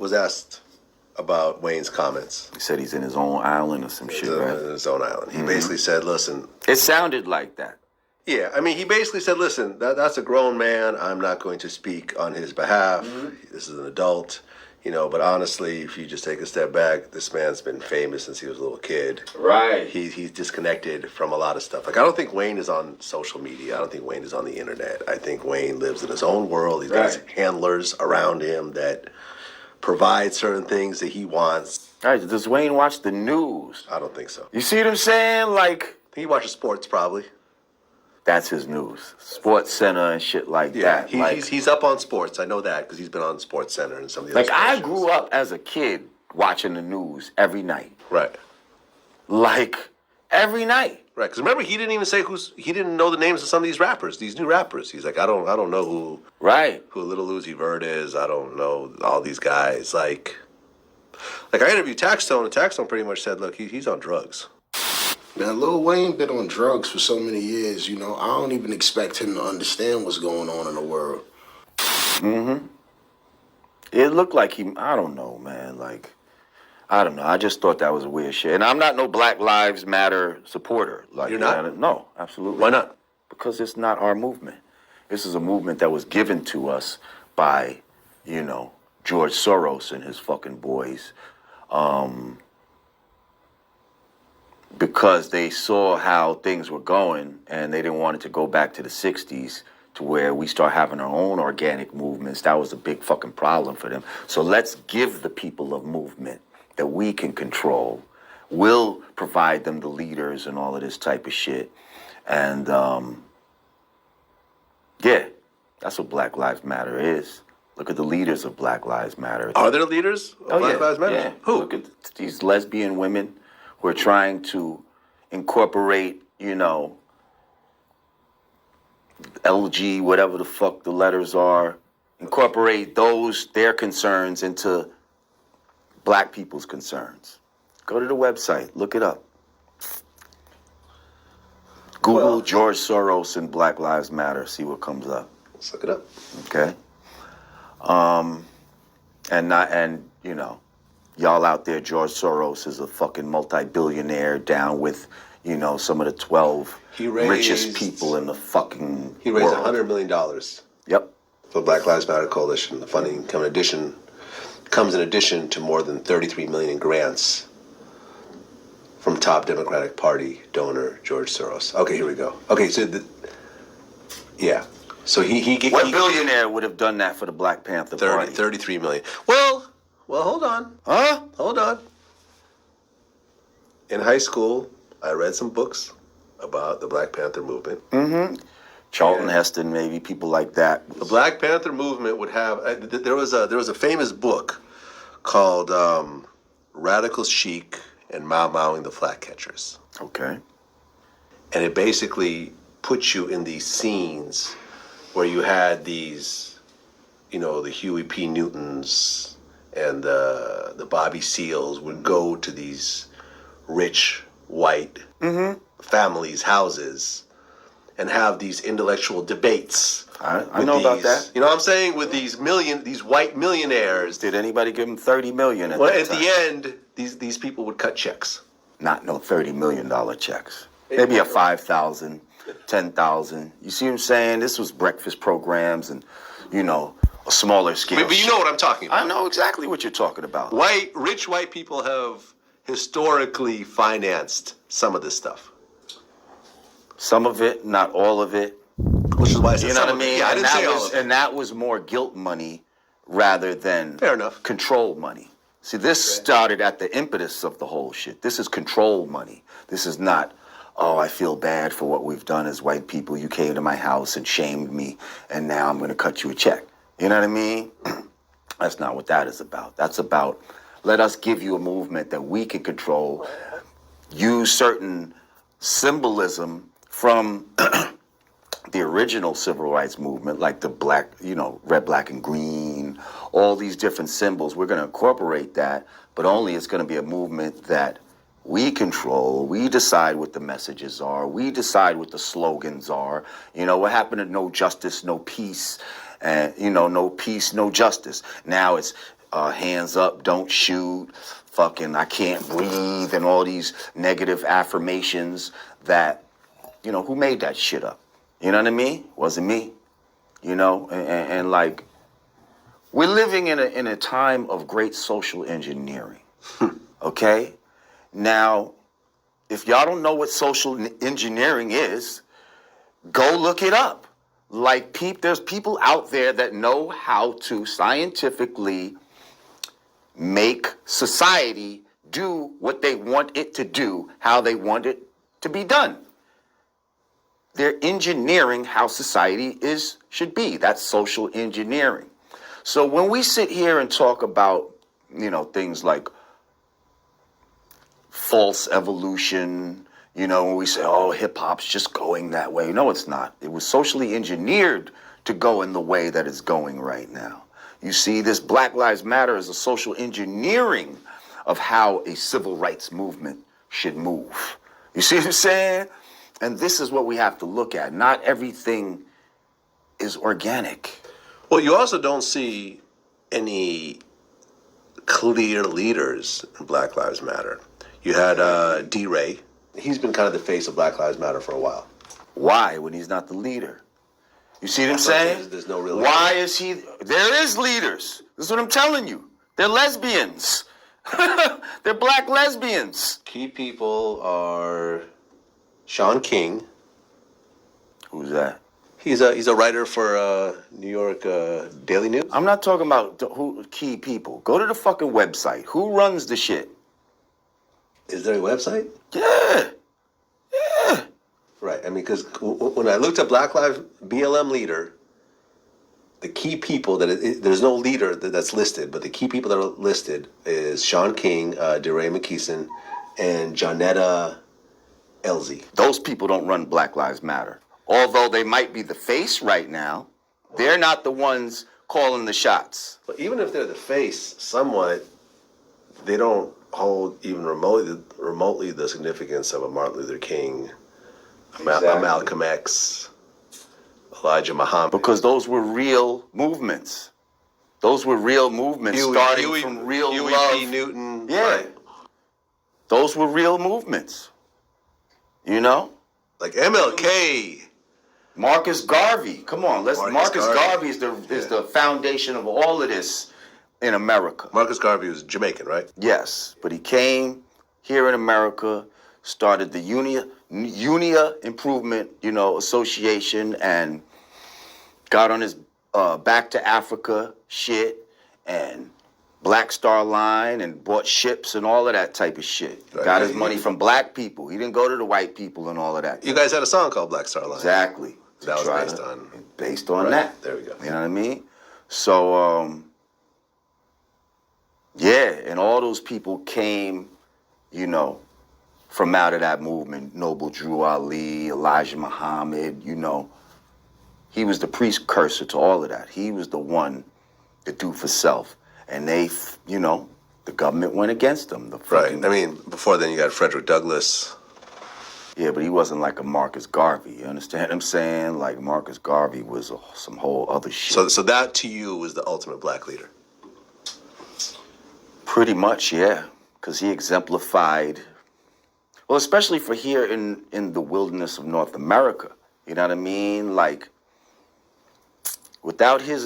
was asked about Wayne's comments. He said he's in his own island or some shit, right? In his own island. He basically said, listen. It sounded like that. Yeah, I mean, he basically said, listen, that's a grown man. I'm not going to speak on his behalf. This is an adult. But honestly, if you just take a step back, this man's been famous since he was a little kid. Right. He's disconnected from a lot of stuff. Like, I don't think Wayne is on social media. I don't think Wayne is on the internet. I think Wayne lives in his own world. He's got his handlers around him that provide certain things that he wants. All right, does Wayne watch the news? I don't think so. You see what I'm saying? Like, He watches sports, probably. that's his news. Sports Center and shit like that. He's up on sports. I know that because he's been on Sports Center and some of the other I shows. grew up as a kid watching the news every night. Right. Like, every night. Right, because remember, he didn't even say he didn't know the names of some of these rappers, these new rappers. He's like, I don't know who Little Uzi Vert is. I don't know all these guys. Like I interviewed Taxstone, and Taxstone pretty much said, look, he's on drugs. Man, Lil Wayne been on drugs for so many years, I don't even expect him to understand what's going on in the world. It looked like I don't know, man. Like, I don't know. I just thought that was weird shit. And I'm not no Black Lives Matter supporter. Like, You're not? No, absolutely. Why not? Because it's not our movement. This is a movement that was given to us by, George Soros and his fucking boys. Because they saw how things were going and they didn't want it to go back to the 60s to where we start having our own organic movements. That was a big fucking problem for them. So let's give the people a movement that we can control. We'll provide them the leaders and all of this type of shit. And, that's what Black Lives Matter is. Look at the leaders of Black Lives Matter. Are there leaders of Black Lives Matter? Yeah. Who? Look at these lesbian women who are trying to incorporate, LG, whatever the fuck the letters are, incorporate their concerns into black people's concerns. Go to the website, look it up. Google George Soros and Black Lives Matter, see what comes up. Let's look it up. Okay. Y'all out there, George Soros is a fucking multi-billionaire down with, some of the 12 richest people in the fucking He raised world. $100 million. Yep. For the Black Lives Matter Coalition. The funding comes in addition to more than $33 million in grants from top Democratic Party donor George Soros. Okay, here we go. Okay, so So What billionaire would have done that for the Black Panther Party? 33 million. Well, hold on. Huh? Hold on. In high school, I read some books about the Black Panther movement. Charlton Heston, maybe people like that. The Black Panther movement would have. There was a famous book called Radical Chic and Mau Mauing the Flatcatchers. Okay. And it basically puts you in these scenes where you had these, the Huey P. Newtons and the Bobby Seals would go to these rich white families' houses and have these intellectual debates. I know about that. You know what I'm saying? With these white millionaires. Did anybody give them $30 million at the end, these people would cut checks. Not no $30 million checks. Maybe a 5,000, 10,000. You see what I'm saying? This was breakfast programs and, a smaller scale. But you know what I'm talking about. I know exactly what you're talking about. Rich white people have historically financed some of this stuff. Some of it, not all of it. Which is why I said you know what I mean? Yeah, I didn't say all of it. And that was more guilt money rather than fair enough control money. See, this started at the impetus of the whole shit. This is control money. This is not, I feel bad for what we've done as white people. You came to my house and shamed me, and now I'm going to cut you a check. You know what I mean? That's not what that is about. That's about, let us give you a movement that we can control, use certain symbolism from the original civil rights movement, like the black, red, black, and green, all these different symbols. We're going to incorporate that, but only it's going to be a movement that we control. We decide what the messages are. We decide what the slogans are. What happened to no justice, no peace, and, no peace, no justice. Now it's hands up, don't shoot, fucking I can't breathe, and all these negative affirmations that, who made that shit up? You know what I mean? Wasn't me. And like, we're living in a time of great social engineering. Okay? Now, if y'all don't know what social engineering is, go look it up. Like, there's people out there that know how to scientifically make society do what they want it to do, how they want it to be done. They're engineering how society should be. That's social engineering. So when we sit here and talk about, things like false evolution, when we say, oh, hip hop's just going that way. No, it's not. It was socially engineered to go in the way that it's going right now. You see, this Black Lives Matter is a social engineering of how a civil rights movement should move. You see what I'm saying? And this is what we have to look at. Not everything is organic. Well, you also don't see any clear leaders in Black Lives Matter. You had D-Ray. He's been kind of the face of Black Lives Matter for a while. Why, when he's not the leader? You see what I'm saying? There's no real Why is he? There is leaders. This is what I'm telling you. They're lesbians. They're black lesbians. Key people are Sean King. Who's that? He's a writer for New York Daily News. I'm not talking about who key people. Go to the fucking website. Who runs the shit? Is there a website? Yeah. Right. I mean, because when I looked at Black Lives BLM leader, the key people there's no leader that's listed, but the key people that are listed is Sean King, DeRay McKeeson, and Jonetta Elzie. Those people don't run Black Lives Matter. Although they might be the face right now, they're not the ones calling the shots. But even if they're the face, somewhat, they don't hold even remotely the significance of a Martin Luther King, a Malcolm X, Elijah Muhammad. Because those were real movements. Those were real movements starting from real Huey love. P. Newton. Yeah. Right. Those were real movements. Like MLK. Marcus Garvey. Come on, Marcus Garvey is the foundation of all of this in America. Marcus Garvey was Jamaican, right? Yes, but he came here in America, started the Unia Improvement, Association, and got on his back to Africa shit and Black Star Line and bought ships and all of that type of shit. Right. Got his money from black people. He didn't go to the white people and all of that. You guys had a song called Black Star Line. Exactly. That was based on right. that. There we go. You know what I mean? So, yeah, and all those people came, from out of that movement. Noble Drew Ali, Elijah Muhammad, He was the precursor to all of that. He was the one to do for self. And they, the government went against them. Right. I mean, before then you got Frederick Douglass. Yeah, but he wasn't like a Marcus Garvey. You understand what I'm saying? Like Marcus Garvey was some whole other shit. So that to you was the ultimate black leader. Pretty much, yeah. Because he exemplified, well, especially for here in the wilderness of North America. You know what I mean? Like, without his